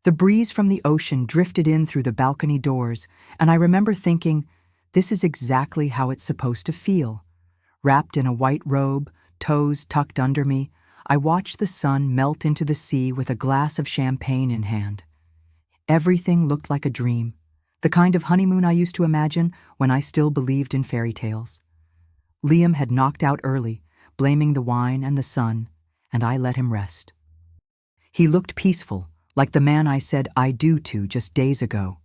The breeze from the ocean drifted in through the balcony doors, and I remember thinking, this is exactly how it's supposed to feel. Wrapped in a white robe, toes tucked under me, I watched the sun melt into the sea with a glass of champagne in hand. Everything looked like a dream, the kind of honeymoon I used to imagine when I still believed in fairy tales. Liam had knocked out early, blaming the wine and the sun, and I let him rest. He looked peaceful, like the man I said I do to just days ago.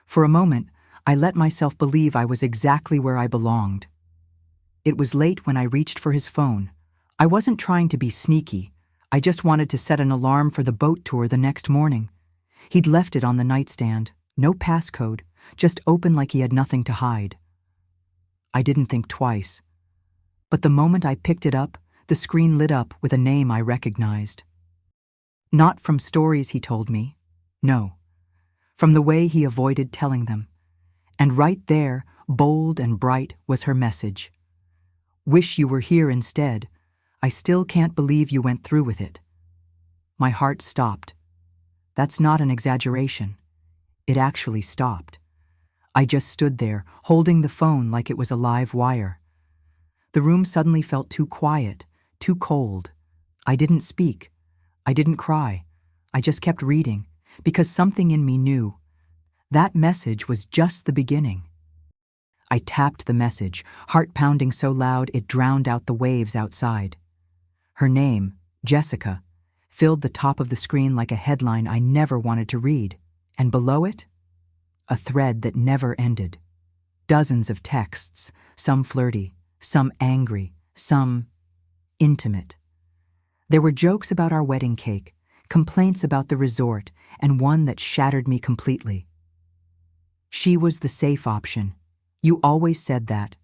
For a moment, I let myself believe I was exactly where I belonged. It was late when I reached for his phone. I wasn't trying to be sneaky. I just wanted to set an alarm for the boat tour the next morning. He'd left it on the nightstand, no passcode, just open like he had nothing to hide. I didn't think twice. But the moment I picked it up, the screen lit up with a name I recognized. Not from stories he told me, no, from the way he avoided telling them. And right there, bold and bright, was her message. Wish you were here instead. I still can't believe you went through with it. My heart stopped. That's not an exaggeration. It actually stopped. I just stood there, holding the phone like it was a live wire. The room suddenly felt too quiet, too cold. I didn't speak. I didn't cry. I just kept reading, because something in me knew. That message was just the beginning. I tapped the message, heart pounding so loud it drowned out the waves outside. Her name, Jessica, filled the top of the screen like a headline I never wanted to read, and below it, a thread that never ended. Dozens of texts, some flirty, some angry, some intimate. There were jokes about our wedding cake, complaints about the resort, and one that shattered me completely. She was the safe option. You always said that.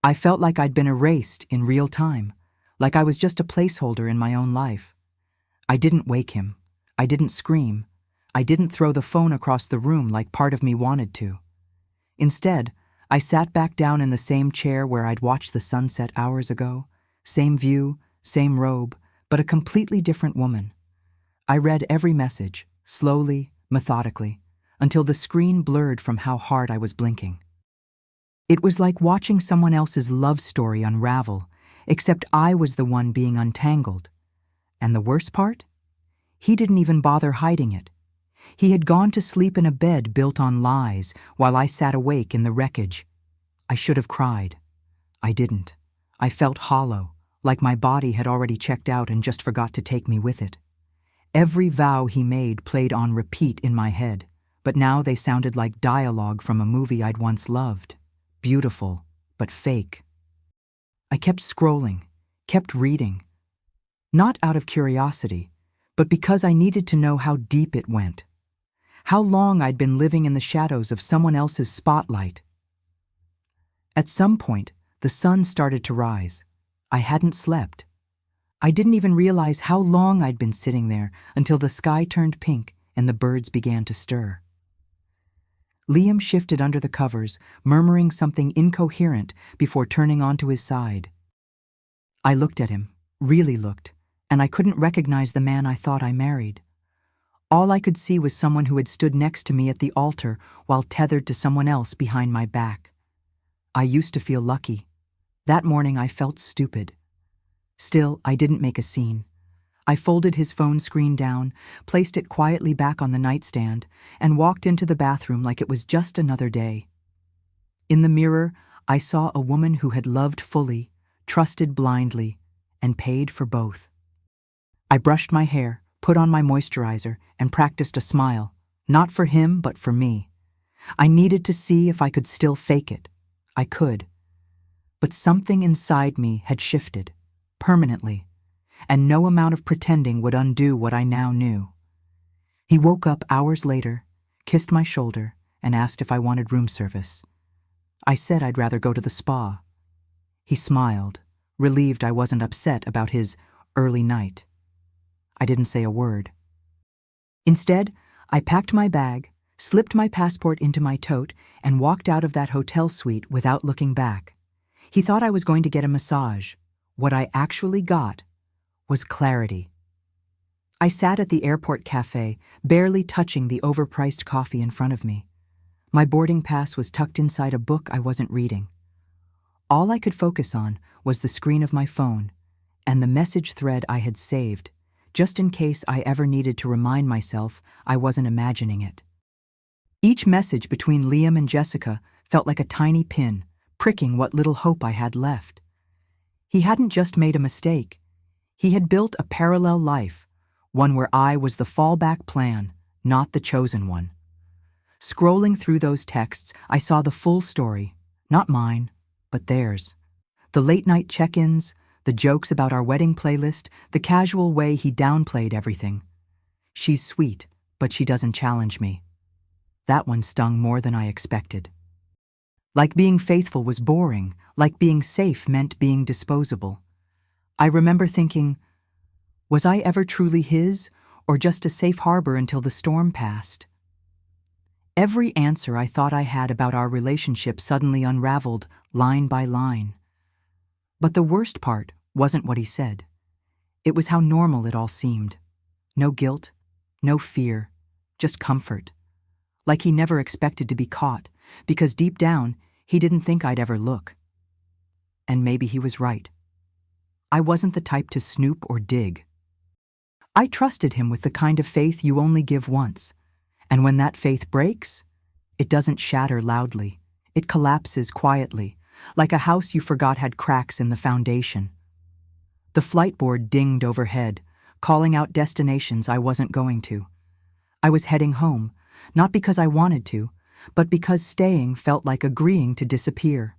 I felt like I'd been erased in real time, like I was just a placeholder in my own life. I didn't wake him. I didn't scream. I didn't throw the phone across the room like part of me wanted to. Instead, I sat back down in the same chair where I'd watched the sunset hours ago, same view, same robe, but a completely different woman. I read every message, slowly, methodically, until the screen blurred from how hard I was blinking. It was like watching someone else's love story unravel, except I was the one being untangled. And the worst part? He didn't even bother hiding it. He had gone to sleep in a bed built on lies while I sat awake in the wreckage. I should have cried. I didn't. I felt hollow, like my body had already checked out and just forgot to take me with it. Every vow he made played on repeat in my head, but now they sounded like dialogue from a movie I'd once loved. Beautiful, but fake. I kept scrolling, kept reading. Not out of curiosity, but because I needed to know how deep it went. How long I'd been living in the shadows of someone else's spotlight. At some point, the sun started to rise. I hadn't slept. I didn't even realize how long I'd been sitting there until the sky turned pink and the birds began to stir. Liam shifted under the covers, murmuring something incoherent before turning onto his side. I looked at him, really looked, and I couldn't recognize the man I thought I married. All I could see was someone who had stood next to me at the altar while tethered to someone else behind my back. I used to feel lucky. That morning I felt stupid. Still, I didn't make a scene. I folded his phone screen down, placed it quietly back on the nightstand, and walked into the bathroom like it was just another day. In the mirror, I saw a woman who had loved fully, trusted blindly, and paid for both. I brushed my hair, put on my moisturizer, and practiced a smile, not for him, but for me. I needed to see if I could still fake it. I could. But something inside me had shifted, permanently, and no amount of pretending would undo what I now knew. He woke up hours later, kissed my shoulder, and asked if I wanted room service. I said I'd rather go to the spa. He smiled, relieved I wasn't upset about his early night. I didn't say a word. Instead, I packed my bag, slipped my passport into my tote, and walked out of that hotel suite without looking back. He thought I was going to get a massage. What I actually got was clarity. I sat at the airport cafe, barely touching the overpriced coffee in front of me. My boarding pass was tucked inside a book I wasn't reading. All I could focus on was the screen of my phone and the message thread I had saved, just in case I ever needed to remind myself I wasn't imagining it. Each message between Liam and Jessica felt like a tiny pin, pricking what little hope I had left. He hadn't just made a mistake. He had built a parallel life, one where I was the fallback plan, not the chosen one. Scrolling through those texts, I saw the full story, not mine, but theirs. The late-night check-ins, the jokes about our wedding playlist, the casual way he downplayed everything. She's sweet, but she doesn't challenge me. That one stung more than I expected. Like being faithful was boring, like being safe meant being disposable. I remember thinking, was I ever truly his, or just a safe harbor until the storm passed? Every answer I thought I had about our relationship suddenly unraveled, line by line. But the worst part wasn't what he said. It was how normal it all seemed. No guilt, no fear, just comfort. Like he never expected to be caught, because deep down, he didn't think I'd ever look. And maybe he was right. I wasn't the type to snoop or dig. I trusted him with the kind of faith you only give once. And when that faith breaks, it doesn't shatter loudly. It collapses quietly, like a house you forgot had cracks in the foundation. The flight board dinged overhead, calling out destinations I wasn't going to. I was heading home, not because I wanted to, but because staying felt like agreeing to disappear.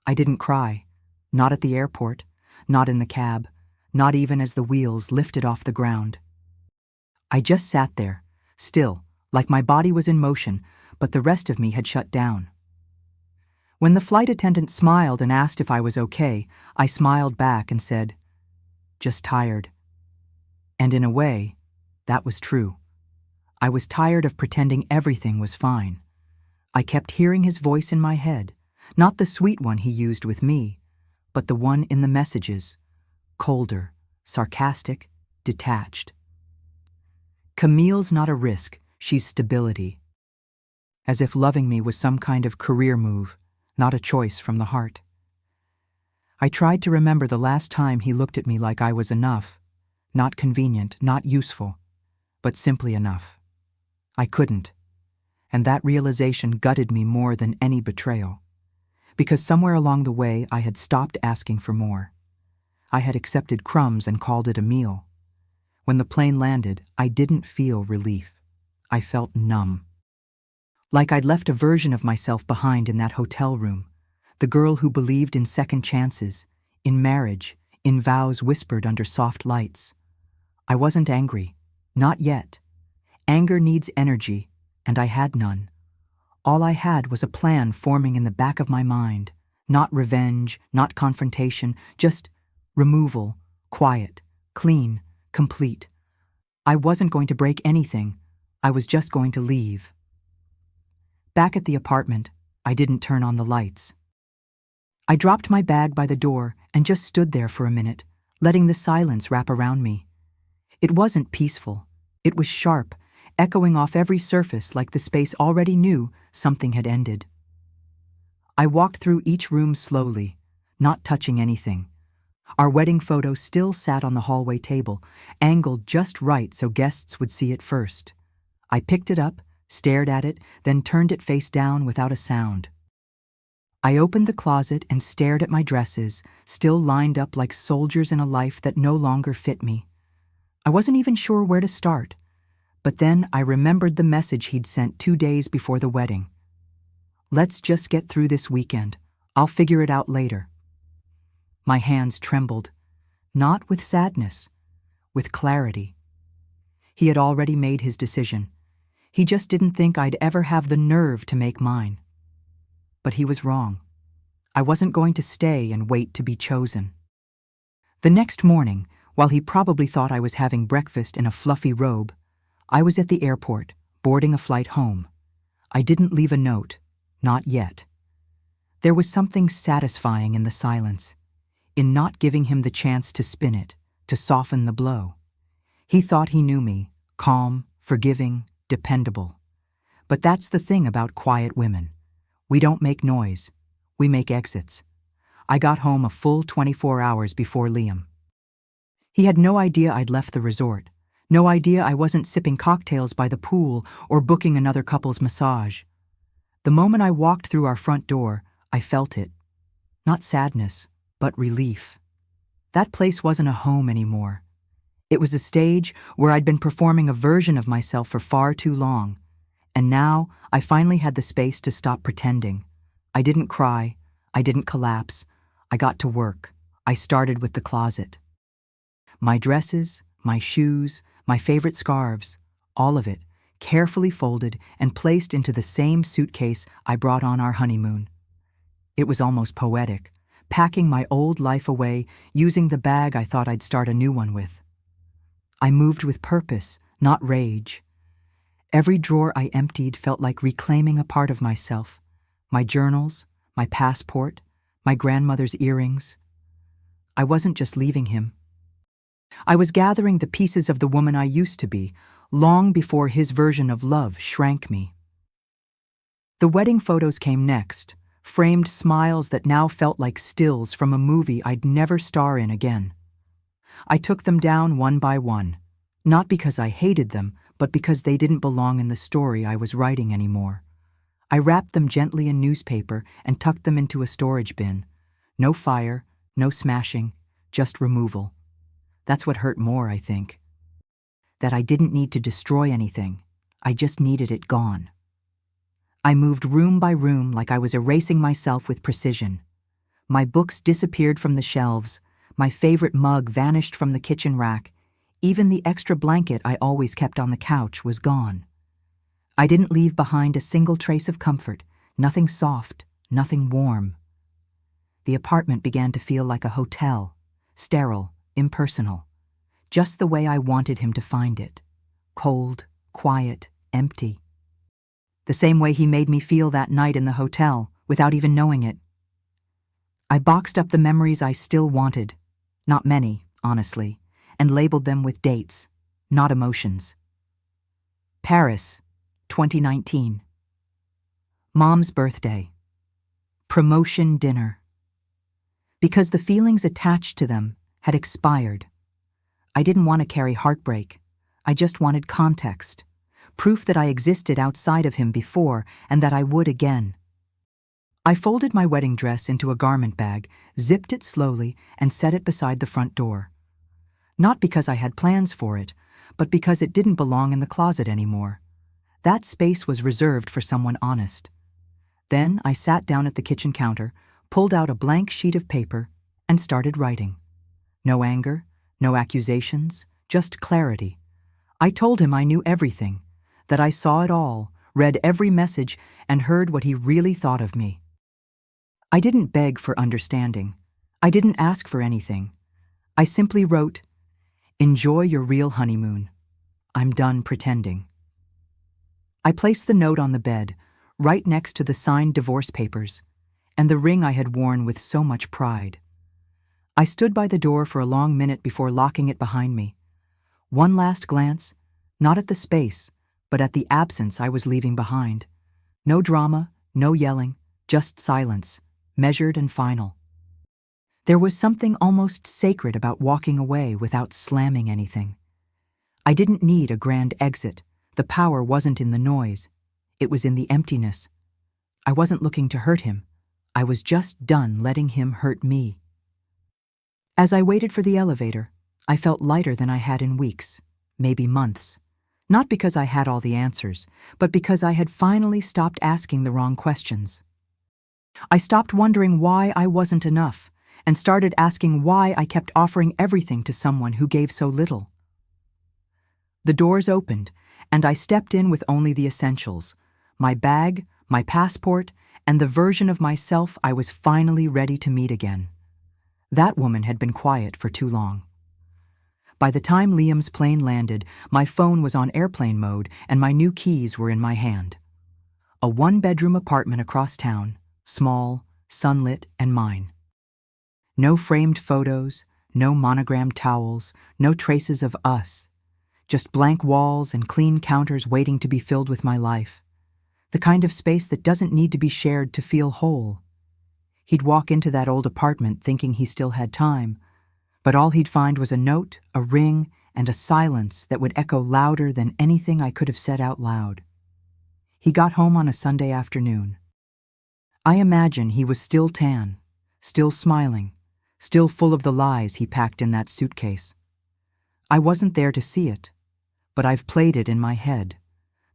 I didn't cry. Not at the airport, not in the cab, not even as the wheels lifted off the ground. I just sat there, still, like my body was in motion, but the rest of me had shut down. When the flight attendant smiled and asked if I was okay, I smiled back and said, "Just tired." And in a way, that was true. I was tired of pretending everything was fine. I kept hearing his voice in my head, not the sweet one he used with me, but the one in the messages, colder, sarcastic, detached. "Camille's not a risk, she's stability." As if loving me was some kind of career move, not a choice from the heart. I tried to remember the last time he looked at me like I was enough, not convenient, not useful, but simply enough. I couldn't, and that realization gutted me more than any betrayal, because somewhere along the way I had stopped asking for more. I had accepted crumbs and called it a meal. When the plane landed, I didn't feel relief. I felt numb. Like I'd left a version of myself behind in that hotel room, the girl who believed in second chances, in marriage, in vows whispered under soft lights. I wasn't angry, not yet. Anger needs energy, and I had none. All I had was a plan forming in the back of my mind, not revenge, not confrontation, just removal, quiet, clean, complete. I wasn't going to break anything. I was just going to leave. Back at the apartment, I didn't turn on the lights. I dropped my bag by the door and just stood there for a minute, letting the silence wrap around me. It wasn't peaceful. It was sharp, echoing off every surface like the space already knew something had ended. I walked through each room slowly, not touching anything. Our wedding photo still sat on the hallway table, angled just right so guests would see it first. I picked it up, stared at it, then turned it face down without a sound. I opened the closet and stared at my dresses, still lined up like soldiers in a life that no longer fit me. I wasn't even sure where to start, but then I remembered the message he'd sent 2 days before the wedding. "Let's just get through this weekend. I'll figure it out later." My hands trembled, not with sadness, with clarity. He had already made his decision. He just didn't think I'd ever have the nerve to make mine. But he was wrong. I wasn't going to stay and wait to be chosen. The next morning, while he probably thought I was having breakfast in a fluffy robe, I was at the airport, boarding a flight home. I didn't leave a note, not yet. There was something satisfying in the silence, in not giving him the chance to spin it, to soften the blow. He thought he knew me, calm, forgiving, dependable. But that's the thing about quiet women. We don't make noise. We make exits. I got home a full 24 hours before Liam. He had no idea I'd left the resort. No idea I wasn't sipping cocktails by the pool or booking another couple's massage. The moment I walked through our front door, I felt it. Not sadness, but relief. That place wasn't a home anymore. It was a stage where I'd been performing a version of myself for far too long. And now I finally had the space to stop pretending. I didn't cry. I didn't collapse. I got to work. I started with the closet. My dresses, my shoes, my favorite scarves, all of it, carefully folded and placed into the same suitcase I brought on our honeymoon. It was almost poetic, packing my old life away, using the bag I thought I'd start a new one with. I moved with purpose, not rage. Every drawer I emptied felt like reclaiming a part of myself. My journals, my passport, my grandmother's earrings. I wasn't just leaving him. I was gathering the pieces of the woman I used to be, long before his version of love shrank me. The wedding photos came next, framed smiles that now felt like stills from a movie I'd never star in again. I took them down one by one, not because I hated them, but because they didn't belong in the story I was writing anymore. I wrapped them gently in newspaper and tucked them into a storage bin. No fire, no smashing, just removal. That's what hurt more, I think. That I didn't need to destroy anything. I just needed it gone. I moved room by room like I was erasing myself with precision. My books disappeared from the shelves. My favorite mug vanished from the kitchen rack. Even the extra blanket I always kept on the couch was gone. I didn't leave behind a single trace of comfort, nothing soft, nothing warm. The apartment began to feel like a hotel, sterile, impersonal, just the way I wanted him to find it. Cold, quiet, empty. The same way he made me feel that night in the hotel, without even knowing it. I boxed up the memories I still wanted, not many, honestly, and labeled them with dates, not emotions. Paris, 2019. Mom's birthday. Promotion dinner. Because the feelings attached to them had expired. I didn't want to carry heartbreak. I just wanted context, proof that I existed outside of him before and that I would again. I folded my wedding dress into a garment bag, zipped it slowly, and set it beside the front door. Not because I had plans for it, but because it didn't belong in the closet anymore. That space was reserved for someone honest. Then I sat down at the kitchen counter, pulled out a blank sheet of paper, and started writing. No anger, no accusations, just clarity. I told him I knew everything, that I saw it all, read every message, and heard what he really thought of me. I didn't beg for understanding. I didn't ask for anything. I simply wrote, "Enjoy your real honeymoon. I'm done pretending." I placed the note on the bed, right next to the signed divorce papers, and the ring I had worn with so much pride. I stood by the door for a long minute before locking it behind me. One last glance, not at the space, but at the absence I was leaving behind. No drama, no yelling, just silence, measured and final. There was something almost sacred about walking away without slamming anything. I didn't need a grand exit. The power wasn't in the noise. It was in the emptiness. I wasn't looking to hurt him. I was just done letting him hurt me. As I waited for the elevator, I felt lighter than I had in weeks, maybe months. Not because I had all the answers, but because I had finally stopped asking the wrong questions. I stopped wondering why I wasn't enough, and started asking why I kept offering everything to someone who gave so little. The doors opened, and I stepped in with only the essentials: my bag, my passport, and the version of myself I was finally ready to meet again. That woman had been quiet for too long. By the time Liam's plane landed, my phone was on airplane mode and my new keys were in my hand. A one-bedroom apartment across town, small, sunlit, and mine. No framed photos, no monogrammed towels, no traces of us. Just blank walls and clean counters waiting to be filled with my life. The kind of space that doesn't need to be shared to feel whole. He'd walk into that old apartment thinking he still had time, but all he'd find was a note, a ring, and a silence that would echo louder than anything I could have said out loud. He got home on a Sunday afternoon. I imagine he was still tan, still smiling, still full of the lies he packed in that suitcase. I wasn't there to see it, but I've played it in my head,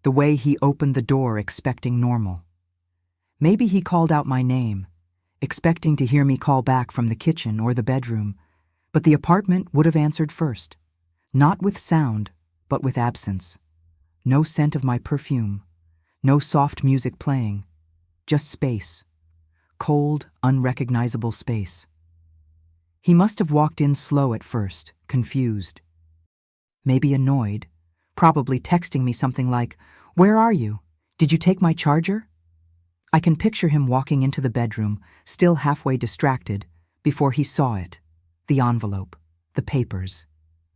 the way he opened the door expecting normal. Maybe he called out my name, expecting to hear me call back from the kitchen or the bedroom, but the apartment would have answered first, not with sound, but with absence. No scent of my perfume, no soft music playing, just space, cold, unrecognizable space. He must have walked in slow at first, confused, maybe annoyed, probably texting me something like, "Where are you? Did you take my charger?" I can picture him walking into the bedroom, still halfway distracted, before he saw it. The envelope, the papers,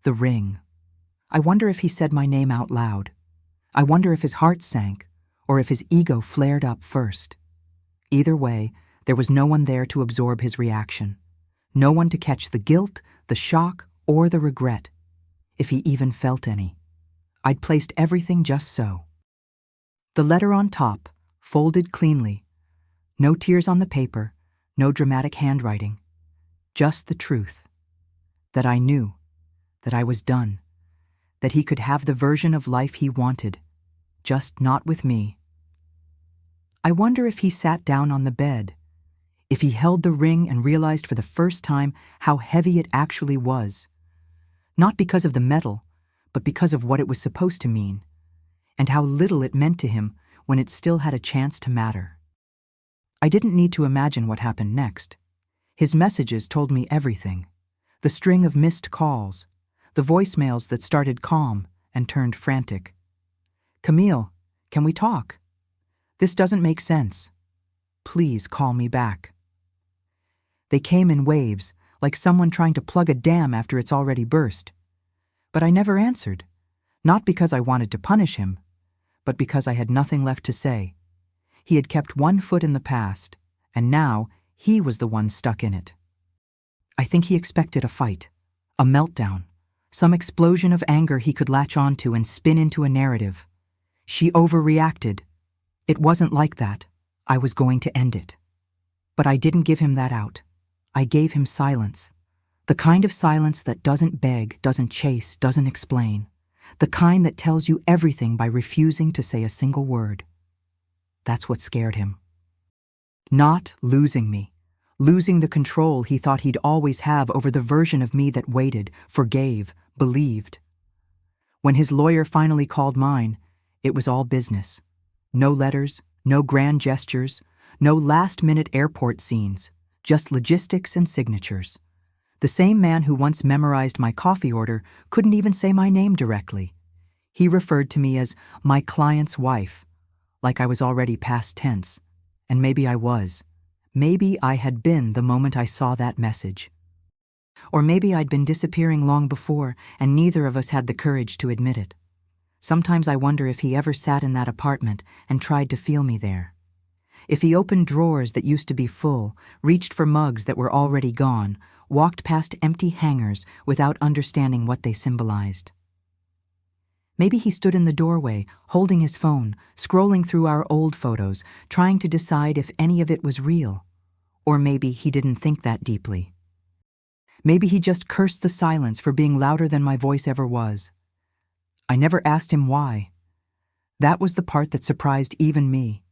the ring. I wonder if he said my name out loud. I wonder if his heart sank, or if his ego flared up first. Either way, there was no one there to absorb his reaction. No one to catch the guilt, the shock, or the regret, if he even felt any. I'd placed everything just so. The letter on top, folded cleanly. No tears on the paper, no dramatic handwriting. Just the truth. That I knew, that I was done, that he could have the version of life he wanted, just not with me. I wonder if he sat down on the bed, if he held the ring and realized for the first time how heavy it actually was. Not because of the metal, but because of what it was supposed to mean, and how little it meant to him when it still had a chance to matter. I didn't need to imagine what happened next. His messages told me everything. The string of missed calls, the voicemails that started calm and turned frantic. "Camille, can we talk? This doesn't make sense. Please call me back." They came in waves, like someone trying to plug a dam after it's already burst. But I never answered, not because I wanted to punish him, but because I had nothing left to say. He had kept one foot in the past, and now he was the one stuck in it. I think he expected a fight, a meltdown, some explosion of anger he could latch onto and spin into a narrative. She overreacted. It wasn't like that. I was going to end it. But I didn't give him that out. I gave him silence. The kind of silence that doesn't beg, doesn't chase, doesn't explain. The kind that tells you everything by refusing to say a single word. That's what scared him. Not losing me. Losing the control he thought he'd always have over the version of me that waited, forgave, believed. When his lawyer finally called mine, it was all business. No letters, no grand gestures, no last-minute airport scenes, just logistics and signatures. The same man who once memorized my coffee order couldn't even say my name directly. He referred to me as my client's wife, like I was already past tense. And maybe I was. Maybe I had been the moment I saw that message. Or maybe I'd been disappearing long before, and neither of us had the courage to admit it. Sometimes I wonder if he ever sat in that apartment and tried to feel me there. If he opened drawers that used to be full, reached for mugs that were already gone, walked past empty hangers without understanding what they symbolized. Maybe he stood in the doorway, holding his phone, scrolling through our old photos, trying to decide if any of it was real. Or maybe he didn't think that deeply. Maybe he just cursed the silence for being louder than my voice ever was. I never asked him why. That was the part that surprised even me.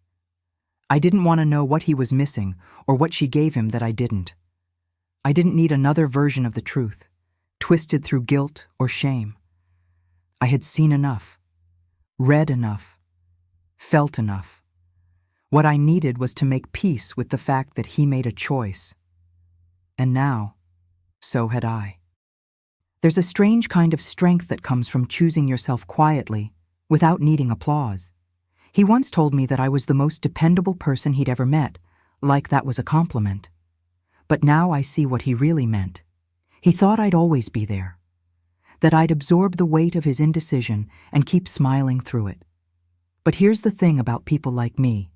I didn't want to know what he was missing or what she gave him that I didn't. I didn't need another version of the truth, twisted through guilt or shame. I had seen enough, read enough, felt enough. What I needed was to make peace with the fact that he made a choice. And now, so had I. There's a strange kind of strength that comes from choosing yourself quietly, without needing applause. He once told me that I was the most dependable person he'd ever met, like that was a compliment. But now I see what he really meant. He thought I'd always be there. that I'd absorb the weight of his indecision and keep smiling through it. But here's the thing about people like me.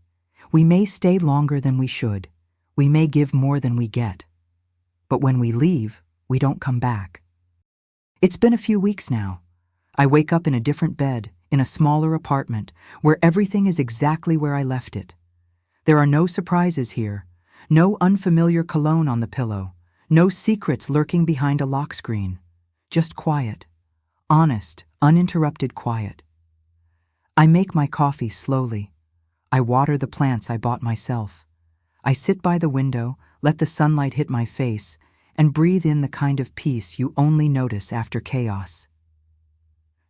We may stay longer than we should. We may give more than we get. But when we leave, we don't come back. It's been a few weeks now. I wake up in a different bed, in a smaller apartment, where everything is exactly where I left it. There are no surprises here, no unfamiliar cologne on the pillow, no secrets lurking behind a lock screen. Just quiet. Honest, uninterrupted quiet. I make my coffee slowly. I water the plants I bought myself. I sit by the window, let the sunlight hit my face, and breathe in the kind of peace you only notice after chaos.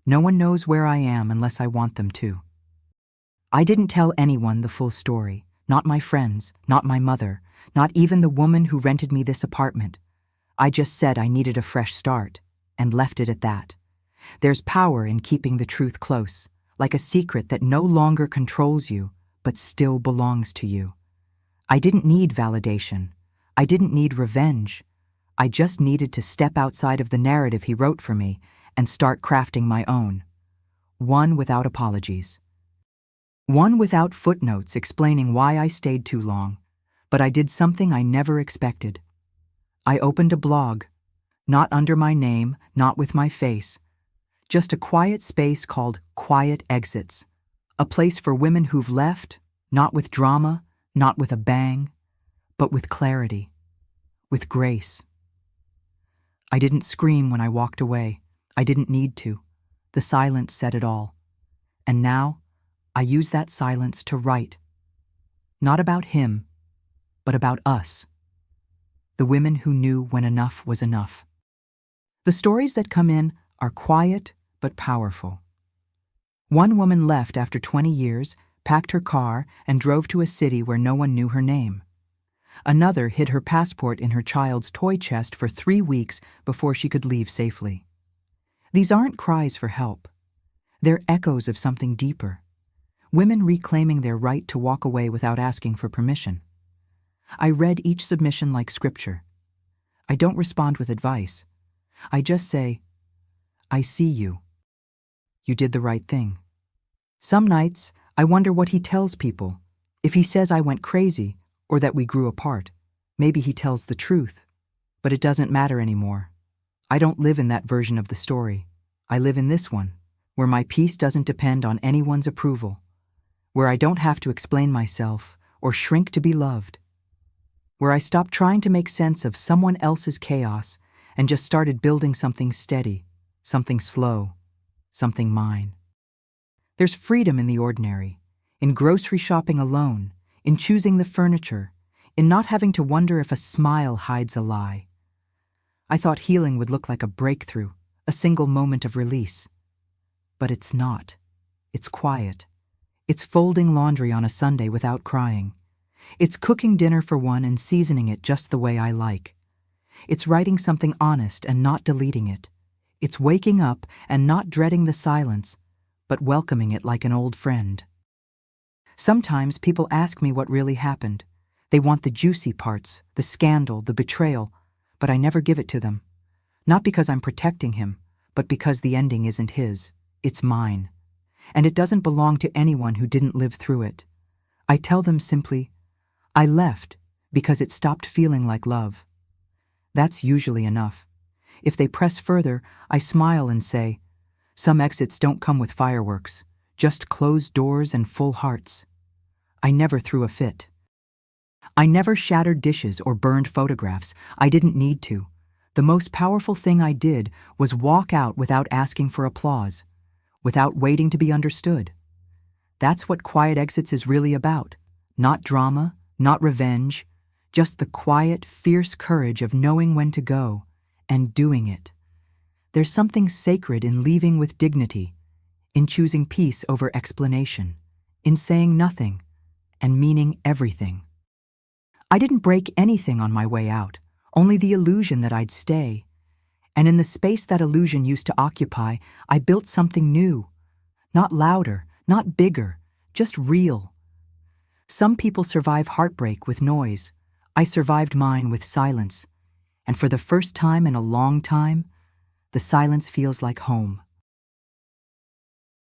No one knows where I am unless I want them to. I didn't tell anyone the full story, not my friends, not my mother, not even the woman who rented me this apartment. I just said I needed a fresh start, and left it at that. There's power in keeping the truth close, like a secret that no longer controls you, but still belongs to you. I didn't need validation. I didn't need revenge. I just needed to step outside of the narrative he wrote for me and start crafting my own. One without apologies. One without footnotes explaining why I stayed too long, but I did something I never expected. I opened a blog, not under my name, not with my face, just a quiet space called Quiet Exits, a place for women who've left, not with drama, not with a bang, but with clarity, with grace. I didn't scream when I walked away. I didn't need to. The silence said it all. And now, I use that silence to write. Not about him, but about us. The women who knew when enough was enough. The stories that come in are quiet but powerful. One woman left after 20 years, packed her car, and drove to a city where no one knew her name. Another hid her passport in her child's toy chest for 3 weeks before she could leave safely. These aren't cries for help. They're echoes of something deeper. Women reclaiming their right to walk away without asking for permission. I read each submission like scripture. I don't respond with advice. I just say, I see you. You did the right thing. Some nights, I wonder what he tells people. If he says I went crazy, or that we grew apart, maybe he tells the truth. But it doesn't matter anymore. I don't live in that version of the story. I live in this one, where my peace doesn't depend on anyone's approval, where I don't have to explain myself or shrink to be loved, where I stopped trying to make sense of someone else's chaos and just started building something steady, something slow, something mine. There's freedom in the ordinary, in grocery shopping alone, in choosing the furniture, in not having to wonder if a smile hides a lie. I thought healing would look like a breakthrough, a single moment of release. But it's not. It's quiet. It's folding laundry on a Sunday without crying. It's cooking dinner for one and seasoning it just the way I like. It's writing something honest and not deleting it. It's waking up and not dreading the silence, but welcoming it like an old friend. Sometimes people ask me what really happened. They want the juicy parts, the scandal, the betrayal, but I never give it to them. Not because I'm protecting him, but because the ending isn't his. It's mine. And it doesn't belong to anyone who didn't live through it. I tell them simply, I left because it stopped feeling like love. That's usually enough. If they press further, I smile and say, some exits don't come with fireworks, just closed doors and full hearts. I never threw a fit. I never shattered dishes or burned photographs. I didn't need to. The most powerful thing I did was walk out without asking for applause, without waiting to be understood. That's what Quiet Exits is really about. Not drama, not revenge, just the quiet, fierce courage of knowing when to go and doing it. There's something sacred in leaving with dignity, in choosing peace over explanation, in saying nothing and meaning everything. I didn't break anything on my way out, only the illusion that I'd stay. And in the space that illusion used to occupy, I built something new. Not louder, not bigger, just real. Some people survive heartbreak with noise. I survived mine with silence. And for the first time in a long time, the The silence feels like home.